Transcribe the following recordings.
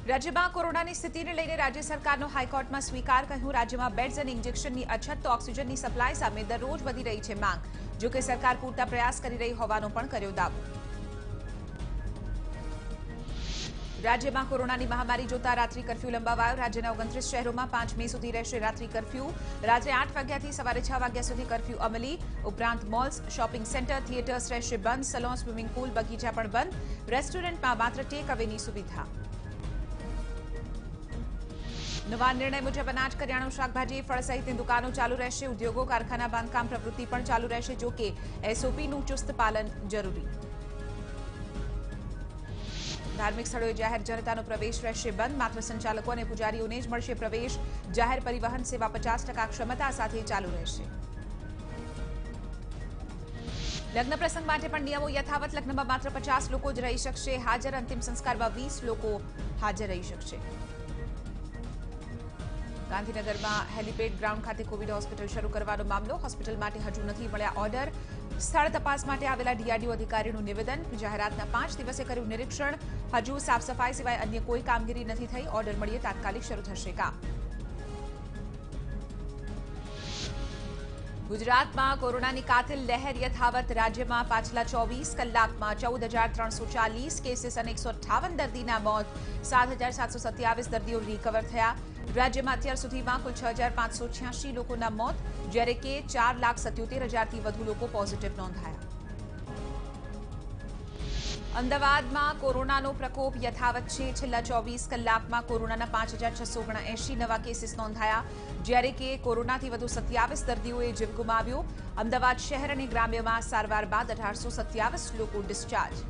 રાજ્યમાં કોરોનાની સ્થિતિને લઈને રાજ્ય સરકારનો હાઈકોર્ટમાં સ્વીકાર કહ્યું રાજ્યમાં બેડ્સ અને ઇન્જેક્શનની અછત તો ઓક્સિજનની સપ્લાય સામે દરરોજ વધી રહી છે માંગ જો કે સરકાર પૂરતા પ્રયાસ કરી રહી હોવાનો પણ કર્યો દાવો રાજ્યમાં કોરોનાની મહામારી જોતા રાત્રિ કર્ફ્યુ લંબાવાયો રાજ્યના 29 શહેરોમાં 5 મે સુધી રહેશે રાત્રિ કર્ફ્યુ રાત્રે 8 વાગ્યાથી સવારે 6 વાગ્યા સુધી કર્ફ્યુ અમલી ઉપરાંત મોલ્સ શોપિંગ સેન્ટર થિયેટર્સ રહેશે બંધ સલોન સ્વિમિંગ પૂલ બગીચા પણ બંધ રેસ્ટોરન્ટમાં માત્ર ટેક અવેની સુવિધા નવા નિર્ણય મુજબ અનાજ કરિયાણું શાકભાજી ફળ સહિતની દુકાનો ચાલુ રહેશે ઉદ્યોગો કારખાના બાંધકામ પ્રવૃત્તિ પણ ચાલુ રહેશે જો કે એસઓપીનું ચુસ્ત પાલન જરૂરી ધાર્મિક સ્થળોએ જાહેર જનતાનો પ્રવેશ રહેશે બંધ માત્ર સંચાલકો અને પૂજારીઓને જ મળશે પ્રવેશ જાહેર પરિવહન સેવા 50% ક્ષમતા સાથે ચાલુ રહેશે લગ્ન પ્રસંગ માટે પણ નિયમો યથાવત લગ્નમાં માત્ર 50 લોકો જ રહી શકશે હાજર અંતિમ સંસ્કારમાં 20 લોકો હાજર રહી શકશે ગાંધીનગરમાં હેલિપેડ ગ્રાઉન્ડ ખાતે કોવિડ હોસ્પિટલ શરૂ કરવાનો મામલો હોસ્પિટલ માટે હજુ નથી મળ્યા ઓર્ડર સ્થળ તપાસ માટે આવેલા ડીઆરડીઓ અધિકારીનું નિવેદન જાહેરાતના 5 દિવસે કર્યું નિરીક્ષણ હજુ સાફ સફાઈ સિવાય અન્ય કોઈ કામગીરી નથી થઈ ઓર્ડર મળીએ તાત્કાલિક શરૂ થશે કામ ગુજરાતમાં કોરોનાની કાતિલ લહેર યથાવત રાજ્યમાં પાછલા 24 કલાકમાં 14,340 કેસીસ અને 158 દર્દીના મોત 7,727 દર્દીઓ રિકવર થયા રાજ્યમાં અત્યાર સુધીમાં કુલ 6,586 લોકોના મોત જ્યારે કે 4,77,000થી વધુ લોકો પોઝિટિવ નોંધાયા અમદાવાદમાં કોરોનાનો પ્રકોપ યથાવત છે છેલ્લા 24 કલાકમાં કોરોનાના 5,679 નવા કેસીસ નોંધાયા જ્યારે કે કોરોનાથી વધુ 27 દર્દીઓએ જીવ ગુમાવ્યો અમદાવાદ શહેર અને ગ્રામ્યમાં સારવાર બાદ 1,827 લોકો ડિસ્ચાર્જ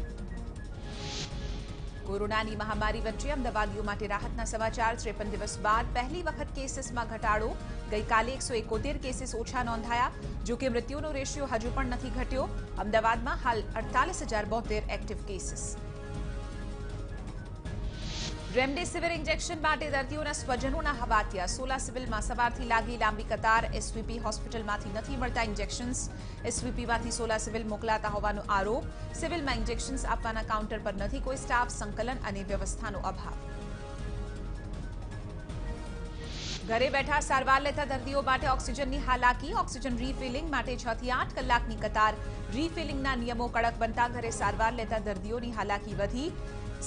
કોરોનાની મહામારી વચ્ચે અમદાવાદીઓ માટે રાહતના સમાચાર 53 દિવસ બાદ પહેલી વખત કેસીસમાં ઘટાડો ગઈકાલે 171 કેસીસ ઓછા નોંધાયા જો કે મૃત્યુનો રેશિયો હજુ પણ નથી ઘટ્યો અમદાવાદમાં હાલ 48,072 એક્ટિવ કેસીસ રેમડેસિવિર ઇન્જેક્શન માટે દર્દીઓના સ્વજનોના હવાતિયા સોલા સિવિલમાં સવારથી લાગી લાંબી કતાર એસવીપી હોસ્પિટલમાંથી નથી મળતા ઇન્જેક્શન્સ એસવીપીમાંથી સોલા સિવિલ મોકલાતા હોવાનો આરોપ સિવિલમાં ઇન્જેક્શન્સ આપવાના કાઉન્ટર પર નથી કોઈ સ્ટાફ સંકલન અને વ્યવસ્થાનો અભાવ ઘરે બેઠા સારવાર લેતા દર્દીઓ માટે ઓક્સિજનની હાલાકી ઓક્સિજન રીફિલિંગ માટે 6 થી 8 કલાકની કતાર રીફિલિંગના નિયમો કડક બનતા ઘરે સારવાર લેતા દર્દીઓની હાલાકી વધી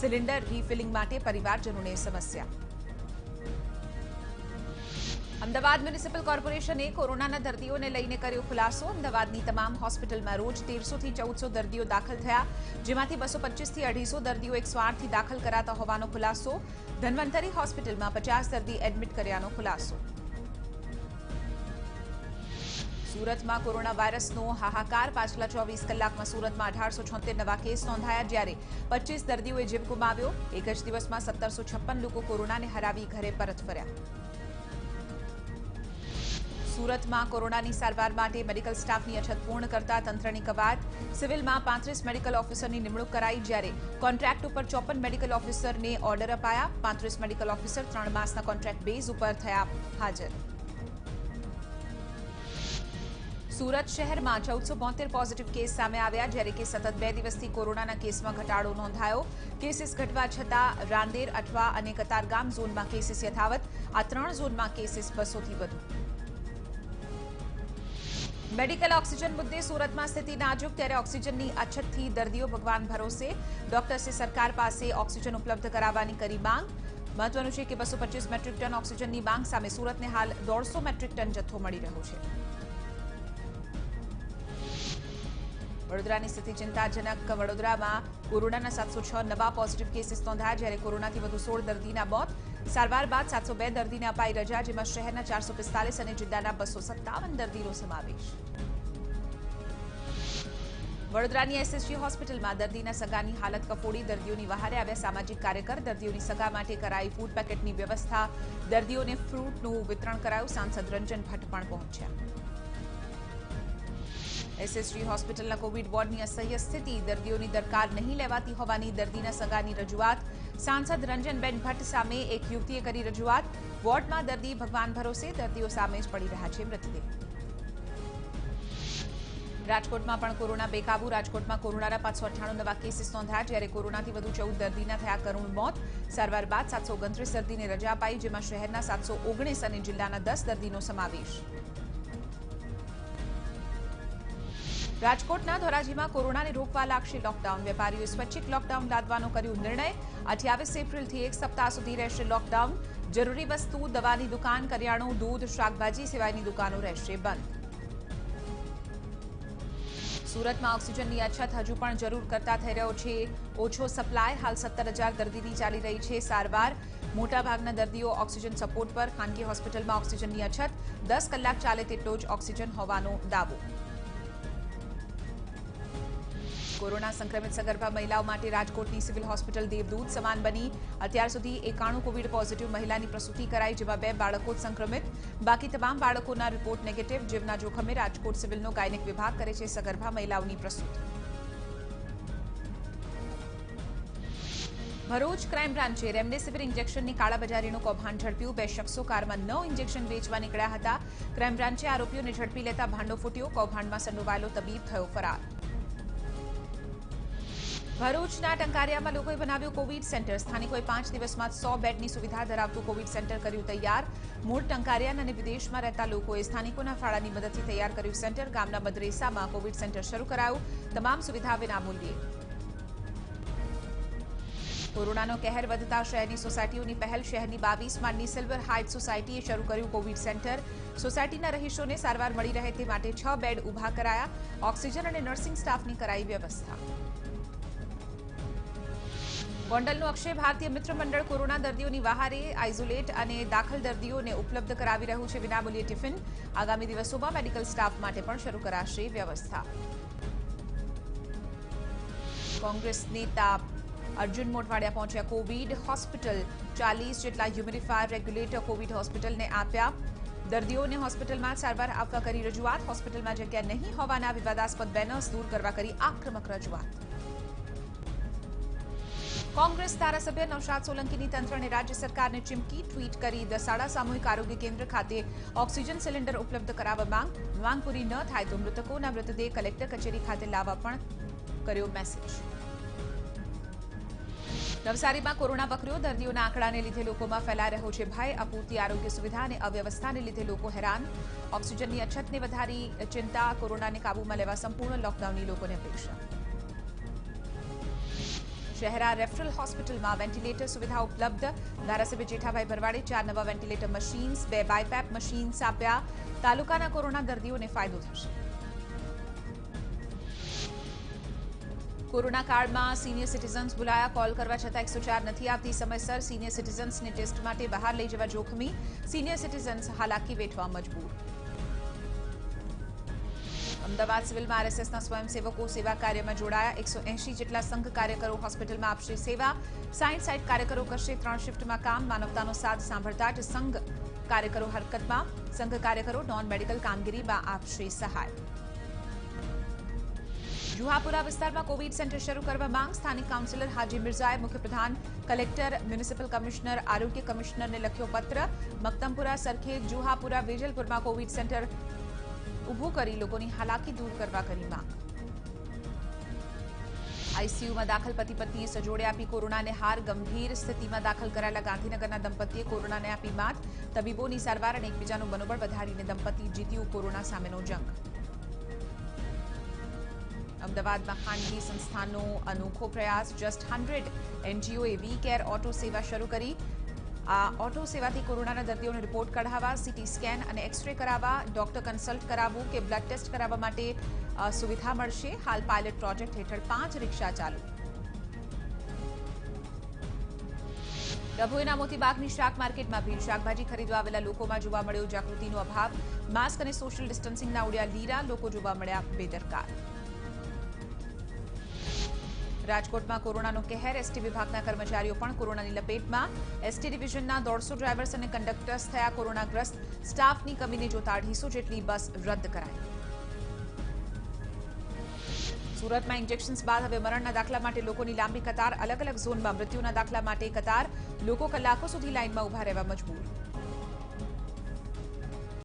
સિલિન્ડર રીફિલિંગ માટે પરિવારજનોને સમસ્યા અમદાવાદ મ્યુનિસિપલ કોર્પોરેશને કોરોનાના દર્દીઓને લઈને કર્યો ખુલાસો અમદાવાદની તમામ હોસ્પિટલમાં રોજ 1300 થી 1400 દર્દીઓ દાખલ થયા જેમાંથી 225 થી 250 દર્દીઓ 108 થી દાખલ કરાતા હોવાનો ખુલાસો ધન્વંતરી હોસ્પિટલમાં 50 દર્દી એડમિટ કર્યાનો ખુલાસો સુરતમાં કોરોના વાયરસનો હાહાકાર પાછલા 24 કલાકમાં સુરતમાં 1876 નવા કેસ નોંધાયા જ્યારે 25 દર્દીઓએ જીવ ગુમાવ્યો એક જ દિવસમાં 1756 લોકો કોરોનાને હરાવી ઘરે પરત ફર્યા સુરતમાં કોરોનાની સારવાર માટે મેડિકલ સ્ટાફની અછત પૂર્ણ કરતા તંત્રની કવાયત સિવિલમાં 35 મેડિકલ ઓફિસરની નિમણૂક કરાઈ જ્યારે કોન્ટ્રાક્ટ ઉપર 54 મેડિકલ ઓફિસરને ઓર્ડર અપાયા 35 મેડિકલ ઓફિસર 3 માસના કોન્ટ્રાક્ટ બેઝ ઉપર થયા હાજર સુરત શહેરમાં 1472 પોઝિટિવ કેસ સામે આવ્યા જ્યારે કે સતત 2 દિવસથી કોરોનાના કેસમાં ઘટાડો નોંધાયો કેસીસ ઘટવા છતાં રાંદેર અઠવા અને કતારગામ ઝોનમાં કેસીસ યથાવત આ 3 ઝોનમાં કેસીસ 200 થી વધુ મેડિકલ ઓક્સિજન મુદ્દે સુરતમાં સ્થિતિ નાજુક ત્યારે ઓક્સિજનની અછતથી દર્દીઓ ભગવાન ભરોસે ડોક્ટર્સે સરકાર પાસે ઓક્સિજન ઉપલબ્ધ કરાવવાની કરી માંગ મહત્વનું છે કે 225 મેટ્રિક ટન ઓક્સિજનની માંગ સામે સુરતને હાલ 150 મેટ્રિક ટન જથ્થો મળી રહ્યો છે વડોદરાની સ્થિતિ ચિંતાજનક વડોદરામાં કોરોનાના 706 નવા પોઝિટિવ કેસીસ નોંધાયા જ્યારે કોરોનાથી વધુ 16 દર્દીના મોત સારવાર બાદ 702 દર્દીને અપાઈ રજા જેમાં શહેરના 445 અને જિલ્લાના 257 દર્દીનો સમાવેશ વડોદરાની એસએસજી હોસ્પિટલમાં દર્દીના સગાની હાલત કફોડી દર્દીઓની વહારે આવ્યા સામાજિક કાર્યકર દર્દીઓની સગા માટે કરાઈ ફૂડ પેકેટની વ્યવસ્થા દર્દીઓને ફ્રૂટનું વિતરણ કરાયું સાંસદ રંજન ભટ્ટ પણ પહોંચ્યા એસએસજી હોસ્પિટલના કોવિડ વોર્ડની અસહ્ય સ્થિતિ દર્દીઓની દરકાર નહીં લેવાતી હોવાની દર્દીના સગાની રજૂઆત સાંસદ રંજનબેન ભટ્ટ સામે એક યુવતીએ કરી રજૂઆત વોર્ડમાં દર્દી ભગવાન ભરોસે દર્દીઓ સામે જ પડી રહ્યા છે મૃતદેહ રાજકોટમાં પણ કોરોના બેકાબુ. રાજકોટમાં કોરોનાના 598 નવા કેસીસ નોંધાયા, જ્યારે કોરોનાથી વધુ 14 દર્દીના થયા કરુણ મોત. સારવાર બાદ 729 દર્દીને રજા અપાઈ, જેમાં શહેરના 719 અને જિલ્લાના 10 દર્દીનો સમાવેશ. રાજકોટના ધોરાજીમાં કોરોનાને રોકવા લાગશે લોકડાઉન. વેપારીઓએ સ્વૈચ્છિક લોકડાઉન લાદવાનો કર્યો નિર્ણય. 28 એપ્રિલથી એક સપ્તાહ સુધી રહેશે લોકડાઉન. જરૂરી વસ્તુ, દવાની દુકાન, કરિયાણું, દૂધ, શાકભાજી સિવાયની દુકાનો રહેશે બંધ. સુરતમાં ઓક્સિજનની અછત હજુ પણ જરૂર કરતા થઈ રહ્યો છે ઓછો સપ્લાય. હાલ 17,000 દર્દીની ચાલી રહી છે સારવાર. મોટાભાગના દર્દીઓ ઓક્સિજન સપોર્ટ પર. ખાનગી હોસ્પિટલમાં ઓક્સિજનની અછત. 10 કલાક ચાલે તેટલો જ ઓક્સિજન હોવાનો દાવો. કોરોના સંક્રમિત સગર્ભા મહિલાઓ માટે રાજકોટની સિવિલ હોસ્પિટલ દેવદૂત સમાન બની. અત્યાર સુધી 91 કોવિડ પોઝિટિવ મહિલાની પ્રસૂતિ કરાઈ, જેમાં 2 બાળકો સંક્રમિત. બાકી તમામ બાળકોના રિપોર્ટ નેગેટિવ. જીવના જોખમે રાજકોટ સિવિલનો ગાયનેક વિભાગ કરે છે સગર્ભા મહિલાઓની પ્રસૂતિ. ભરૂચ ક્રાઇમ બ્રાન્ચે રેમડેસિવિર ઇન્જેક્શનની કાળાબજારીનું કૌભાંડ ઝડપ્યું. 2 શખ્સો કારમાં 9 ઇન્જેક્શન વેચવા નીકળ્યા હતા. ક્રાઇમ બ્રાન્ચે આરોપીઓને ઝડપી લેતા ભાંડો ફૂટ્યો. કૌભાંડમાં સંડોવાયેલો તબીબ થયો ફરાર. ભરૂચના ટંકારિયામાં લોકોએ બનાવ્યું કોવિડ સેન્ટર. સ્થાનિકોએ 5 દિવસમાં 100 બેડની સુવિધા ધરાવતું કોવિડ સેન્ટર કર્યું તૈયાર. મૂળ ટંકારિયા અને વિદેશમાં રહેતા લોકોએ સ્થાનિકોના ફાળાની મદદથી તૈયાર કર્યું સેન્ટર. ગામના મદરેસામાં કોવિડ સેન્ટર શરૂ કરાયું. તમામ સુવિધા વિનામૂલ્યે. કોરોનાનો કહેર વધતા શહેરની સોસાયટીઓની પહેલ. શહેરની 22 માળની સિલ્વર હાઇટ સોસાયટીએ શરૂ કર્યું કોવિડ સેન્ટર. સોસાયટીના રહીશોને સારવાર મળી રહે તે માટે 6 બેડ ઊભા કરાયા. ઓક્સિજન અને નર્સિંગ સ્ટાફની કરાઈ વ્યવસ્થા. ગોંડલનું અક્ષય ભારતીય મિત્ર મંડળ કોરોના દર્દીઓની વહારે આઇસોલેટ અને દાખલ દર્દીઓને ઉપલબ્ધ કરાવી રહ્યું છે વિનામૂલ્યે ટિફિન. આગામી દિવસોમાં મેડિકલ સ્ટાફ માટે પણ શરૂ કરાશે વ્યવસ્થા. કોંગ્રેસ નેતા અર્જુન મોઢવાડિયા પહોંચ્યા કોવિડ હોસ્પિટલ. 40 જેટલા હ્યુમિડિફાયર રેગ્યુલેટર કોવિડ હોસ્પિટલને આપ્યા. દર્દીઓને હોસ્પિટલમાં સારવાર આપવા કરી રજૂઆત. હોસ્પિટલમાં જગ્યા નહીં હોવાના વિવાદાસ્પદ બેનર્સ દૂર કરવા કરી આક્રમક રજૂઆત. કોંગ્રેસ ધારાસભ્ય નૌશાદ સોલંકીની તંત્ર અને રાજ્ય સરકારને ચીમકી. ટ્વીટ કરી દસાડા સામૂહિક આરોગ્ય કેન્દ્ર ખાતે ઓક્સિજન સિલિન્ડર ઉપલબ્ધ કરાવવા માંગ પૂરી ન થાય તો મૃતકોના મૃતદેહ કલેક્ટર કચેરી ખાતે લાવવા પણ કર્યો મેસેજ. નવસારીમાં કોરોના વકર્યો. દર્દીઓના આંકડાને લીધે લોકોમાં ફેલાઈ રહ્યો છે ભય. અપૂરતી આરોગ્ય સુવિધા અને અવ્યવસ્થાને લીધે લોકો હેરાન. ઓક્સિજનની અછતને વધારી ચિંતા. કોરોનાને કાબૂમાં લેવા સંપૂર્ણ લોકડાઉનની લોકોને અપેક્ષા. શહેરા રેફરલ હોસ્પિટલમાં વેન્ટિલેટર સુવિધા ઉપલબ્ધ. ધારાસભ્ય જેઠાભાઈ ભરવાડે 4 નવા વેન્ટિલેટર મશીન્સ, 2 બાયપેપ મશીન્સ આપ્યા. તાલુકાના કોરોના દર્દીઓને ફાયદો થશે. કોરોના કાળમાં સિનિયર સિટીઝન્સ બોલાયા. કોલ કરવા છતાં 104 નથી આવતી સમયસર. સિનિયર સિટીઝન્સને ટેસ્ટ માટે બહાર લઈ જવા જોખમી. સિનિયર સિટીઝન્સ હાલાકી વેઠવા મજબૂર. અમદાવાદ સિવિલમાં આરએસએસના સ્વયંસેવકો સેવા કાર્યમાં જોડાયા. 180 જેટલા સંઘ કાર્યકરો હોસ્પિટલમાં આપશે સેવા. 60 કાર્યકરો કરશે 3 શિફ્ટમાં કામ. માનવતાનો સાથ સાંભળતા જ સંઘ કાર્યકરો હરકતમાં. સંઘ કાર્યકરો નોન મેડિકલ કામગીરીમાં આપશે સહાય. જુહાપુરા વિસ્તારમાં કોવિડ સેન્ટર શરૂ કરવા માંગ. સ્થાનિક કાઉન્સિલર હાજી મિર્ઝાએ મુખ્યપ્રધાન, કલેક્ટર, મ્યુનિસિપલ કમિશનર, આરોગ્ય કમિશનરને લખ્યો પત્ર. મક્તમપુરા, સરખેજ, જુહાપુરા, વેજલપુરમાં કોવિડ સેન્ટર ઊભું કરી લોકોની હાલાકી દૂર કરવા કરી માંગ. આઈસીયુમાં દાખલ પતિ પત્નીએ સજોડે આપી કોરોનાને હાર. ગંભીર સ્થિતિમાં દાખલ કરાયેલા ગાંધીનગરના દંપતીએ કોરોનાને આપી માત. તબીબોની સારવાર અને એકબીજાનું મનોબળ વધારીને દંપતી જીત્યું કોરોના સામેનો જંગ. અમદાવાદમાં ખાનગી સંસ્થાનો અનોખો પ્રયાસ. જસ્ટ 100 એનજીઓએ વી કેર ઓટો સેવા શરૂ કરી. આ ઓટો સેવાથી કોરોનાના દર્દીઓને રિપોર્ટ કઢાવવા, સીટી સ્કેન અને એક્સ-રે કરાવવા, ડોક્ટર કન્સલ્ટ કરાવવું કે બ્લડ ટેસ્ટ કરાવવા માટે સુવિધા મળશે. હાલ પાયલટ પ્રોજેક્ટ હેઠળ 5 રિક્ષા ચાલુ. ડભોઈના મોતીબાગની શાક માર્કેટમાં ભીડ. શાકભાજી ખરીદવા આવેલા લોકોમાં જોવા મળ્યો જાગૃતિનો અભાવ. માસ્ક અને સોશિયલ ડિસ્ટન્સિંગના ઉડ્યા લીરા. લોકો જોવા મળ્યા બેદરકાર. રાજકોટમાં કોરોનાનો કહેર. એસટી વિભાગના કર્મચારીઓ પણ કોરોનાની લપેટમાં. એસટી ડિવિઝનના 150 ડ્રાઈવર્સ અને કંડક્ટર્સ થયા કોરોનાગ્રસ્ત. સ્ટાફની કમીને જોતા 250 જેટલી બસ રદ કરાઈ. સુરતમાં ઇન્જેક્શન્સ બાદ હવે મરણના દાખલા માટે લોકોની લાંબી કતાર. અલગ અલગ ઝોનમાં મૃત્યુના દાખલા માટે કતાર. લોકો કલાકો સુધી લાઇનમાં ઉભા રહેવા મજબૂર.